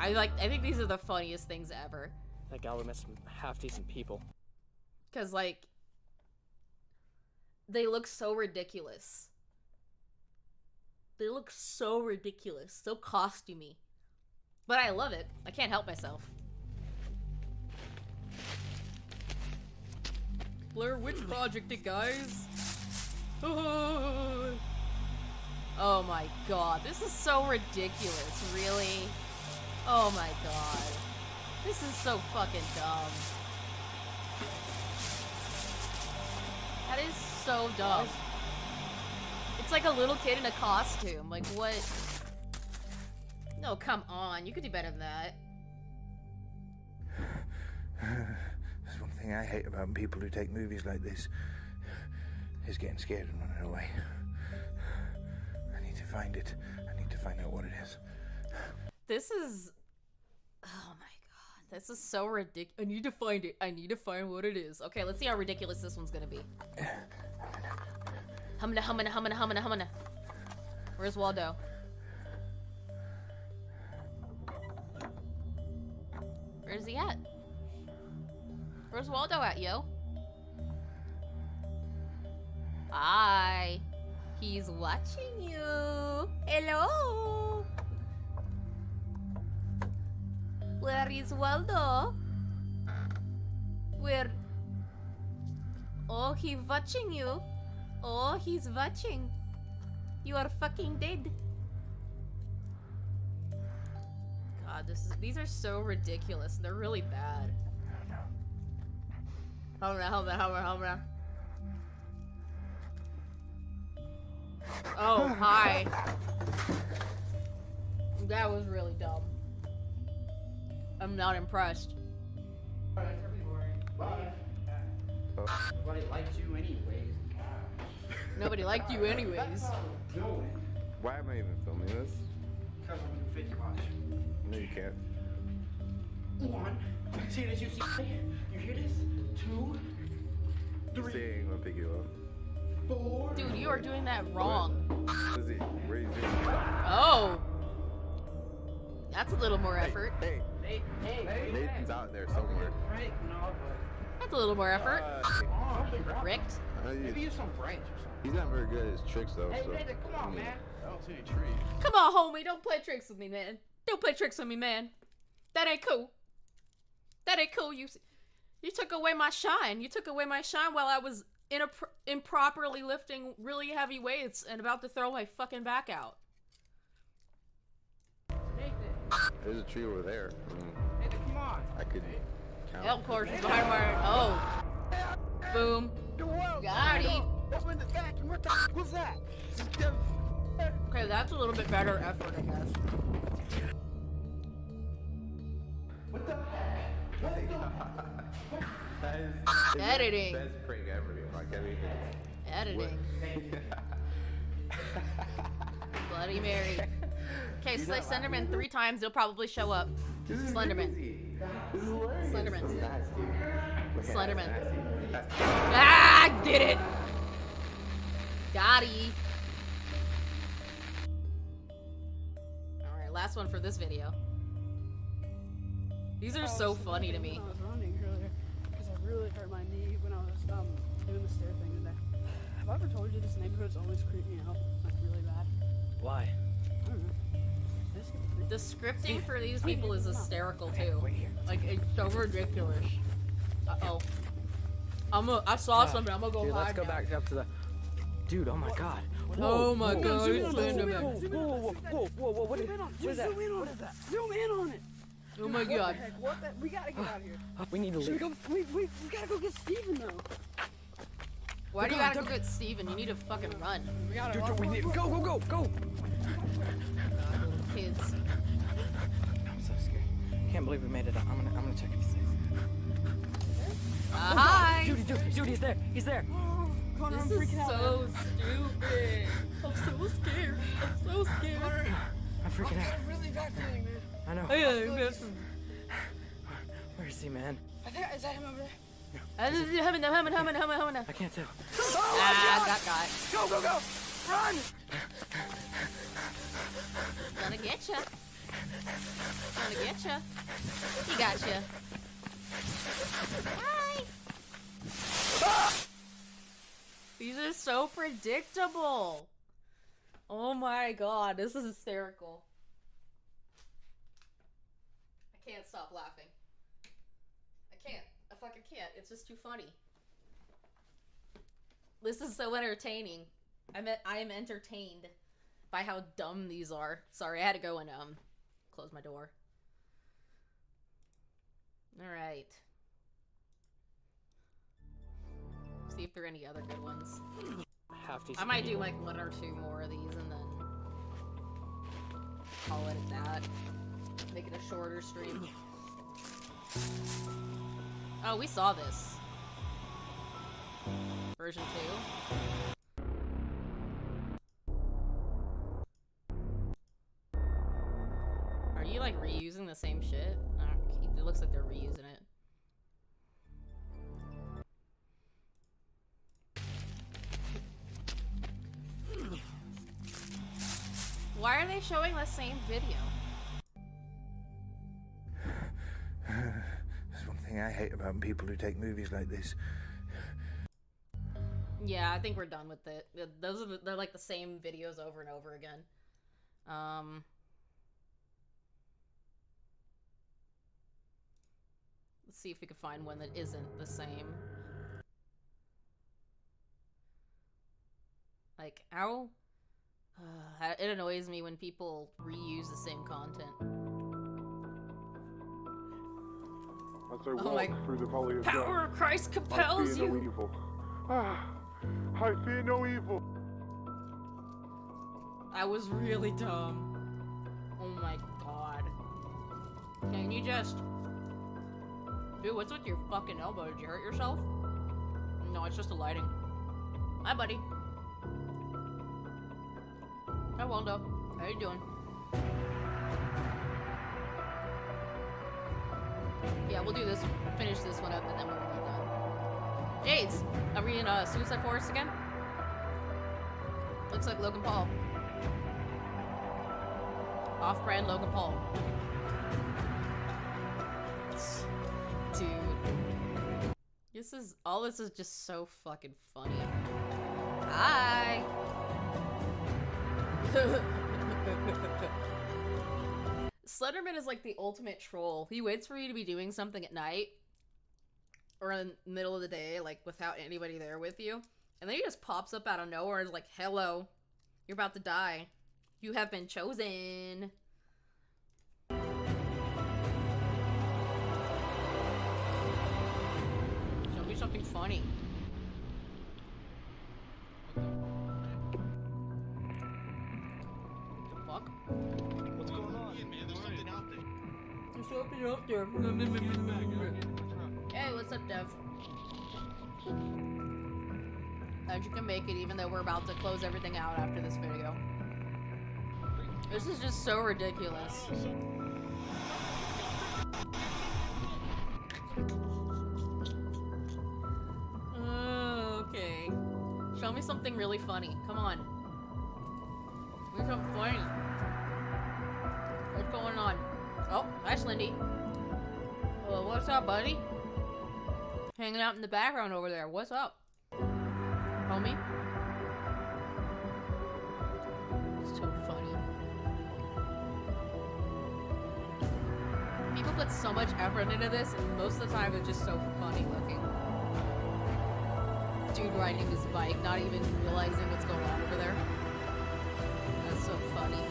I think these are the funniest things ever. Thank God we met some half-decent people. Because, like... They look so ridiculous. They look so ridiculous. So costumey. But I love it. I can't help myself. Blair Witch Project it, guys. Oh my god. This is so ridiculous. Really? Oh my god. This is so fucking dumb. That is so dumb. It's like a little kid in a costume. Like, what? No, come on. You could do better than that. There's one thing I hate about people who take movies like this. Is getting scared and running away. I need to find it. I need to find out what it is. This is... Oh my god. This is so ridiculous. I need to find it. I need to find what it is. Okay, let's see how ridiculous this one's gonna be. Humana, humana, humana, humana, humana. Where's Waldo? Where's he at? Where's Waldo at, yo? Hi. He's watching you. Hello. Where is Waldo? Where? Oh, he's watching you. Oh, he's watching. You are fucking dead. God, these are so ridiculous. They're really bad. Hold on. Oh, hi. That was really dumb. I'm not impressed. Nobody liked you anyways. Nobody liked you anyways. Why am I even filming this? Because I'm gonna fit your watch. No, you can't. 1. See this, you see? You hear this? 2, 3, Saying I'll pick you up. 4. Dude, you are doing that wrong. What is he? Where is he? Oh. That's a little more effort. Hey, Hey, Nathan's out there somewhere. Right? No, but... That's a little more effort. Something wrong. Ricked. Maybe use some branch or something. He's not very good at his tricks though. Hey, so. Nathan, come on, man. I don't see any trees. Come on, homie. Don't play tricks with me, man. Don't play tricks with me, man. That ain't cool. That ain't cool. You took away my shine. You took away my shine while I was improperly lifting really heavy weights and about to throw my fucking back out. Nathan, There's a tree over there. Nathan, come on. I could count. Hell, of course, it's behind my... Oh. Boom. Got him. That was the vacuum. What the f was that? Okay, that's a little bit better effort, I guess. What the heck? What the That is Editing. the best prank ever. I can't even. Editing. Bloody Mary. Okay, slay Slenderman 3 times, he'll probably show up. Slenderman. This is hilarious. Slenderman. Nasty. Slenderman. Nasty. Ah, I did it! Gotti. Alright, last one for this video. These are so funny to me. I was running earlier because I really hurt my knee when I was doing the stair thing today. Have I ever told you this neighborhood's always creeped me out? Like really bad. Why? I don't know. This is creepy. The scripting for these people is hysterical too. Like, it's so ridiculous. Uh-oh. I saw something, I'm gonna go Dude, hide let's go now. back up to the... Dude, oh my god. Oh my god, it's Zoom in Slenderman. on it. Whoa, what is that? Zoom in on it. Zoom in on it. Oh my What the god. heck? What the? We gotta get out of here. We need to Should we leave. go? We gotta go get Steven though. Why do you gotta go get Steven? You need to fucking run. We gotta. Dude, we need... Go! Kids. I'm so scared. I can't believe we made it up. I'm gonna check if he's safe. Hi! Dude, he's there. He's there. Connor, I'm This is freaking out. so stupid. I'm so scared. I'm so scared. I'm freaking out. I'm really bad feeling, man. I know. Yeah, Where is he, man? I think is that him over there? I I can't tell. got got. Go! Run! Gonna get ya. Gonna get ya. He got ya. Hi. These are so predictable. Oh my god, this is hysterical. I can't stop laughing. I fucking can't. It's just too funny. This is so entertaining. I am entertained by how dumb these are. Sorry, I had to go and close my door. All right. See if there are any other good ones. I might do like 1 or 2 more of these and then call it at that. Make it a shorter stream. Oh, we saw this. Version 2. Are you like reusing the same shit? It looks like they're reusing it. Why are they showing the same video? There's one thing I hate about people who take movies like this. Yeah, I think we're done with it. They're like the same videos over and over again. Let's see if we can find one that isn't the same. Like, how? It annoys me when people reuse the same content. As I walk through the valley of Power death, of Christ I compels fear no you! evil. I fear no evil. I was really dumb. Oh my god. Can you just... Dude, what's with your fucking elbow? Did you hurt yourself? No, it's just the lighting. Hi, buddy. Hi, Waldo. How you doing? Yeah, we'll do this. Finish this one up, and then we'll be done. Jades! Are we in Suicide Forest again? Looks like Logan Paul. Off-brand Logan Paul. Dude. This is just so fucking funny. Hi! Slenderman is like the ultimate troll. He waits for you to be doing something at night or in the middle of the day, like without anybody there with you. And then he just pops up out of nowhere and is like, hello, you're about to die. You have been chosen. Show me something funny. The fuck? What's going on? Man, there's something out there. There's something out there. Hey, what's up, Dev? Glad you can make it even though we're about to close everything out after this video. This is just so ridiculous. Okay. Show me something really funny. Come on. Show me something funny. What's going on? Oh, hi, Slendy. Well, what's up, buddy? Hanging out in the background over there. What's up? Homie? It's so funny. People put so much effort into this, and most of the time it's just so funny looking. Dude riding his bike, not even realizing what's going on over there. That's so funny.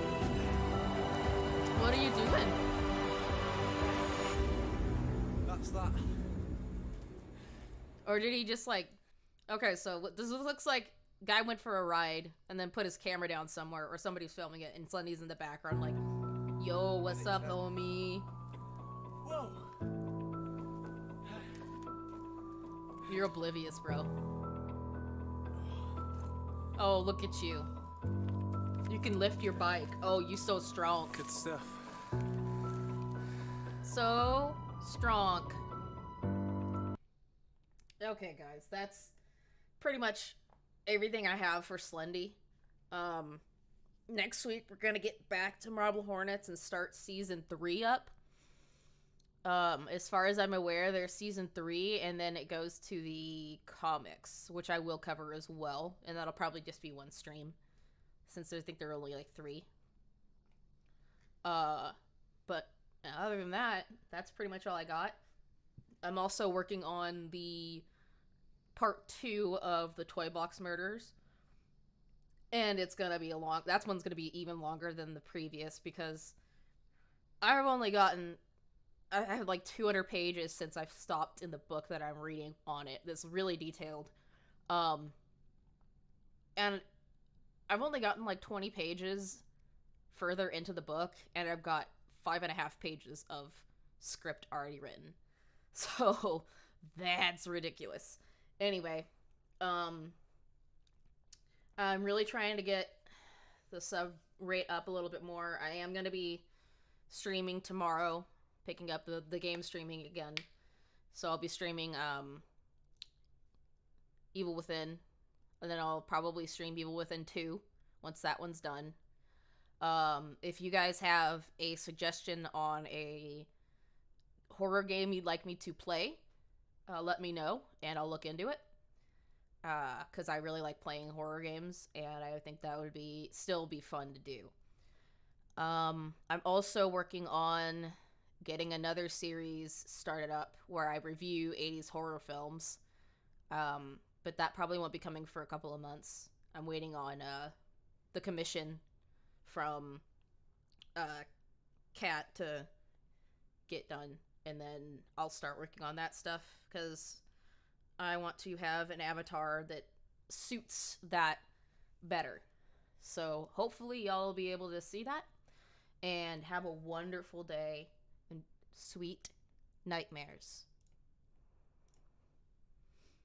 What are you doing? That's that. Or did he just like... Okay, so this looks like guy went for a ride and then put his camera down somewhere, or somebody's filming it, and Slendy's in the background like, yo, what's up, homie? Whoa. You're oblivious, bro. Oh, look at you. You can lift your bike. Oh, you so strong. Good stuff. So strong. Okay, guys, that's pretty much everything I have for Slendy. Next week we're gonna get back to Marble Hornets and start season 3 up. As far as I'm aware, there's season 3, and then it goes to the comics, which I will cover as well, and that'll probably just be one stream, since I think there are only like 3. But other than that, that's pretty much all I got. I'm also working on the part 2 of the Toy Box Murders. And it's gonna be that one's gonna be even longer than the previous, because I've only gotten, I have like 200 pages since I've stopped in the book that I'm reading on it. That's really detailed. And I've only gotten like 20 pages further into the book, and I've got 5.5 pages of script already written. So that's ridiculous. Anyway, I'm really trying to get the sub rate up a little bit more. I am going to be streaming tomorrow, picking up the game streaming again. So I'll be streaming Evil Within, and then I'll probably stream Evil Within 2 once that one's done. If you guys have a suggestion on a horror game you'd like me to play, let me know, and I'll look into it. Because I really like playing horror games, and I think that would still be fun to do. I'm also working on getting another series started up where I review 80s horror films. But that probably won't be coming for a couple of months. I'm waiting on the commission from Kat to get done, and then I'll start working on that stuff, because I want to have an avatar that suits that better. So hopefully y'all will be able to see that, and have a wonderful day and sweet nightmares.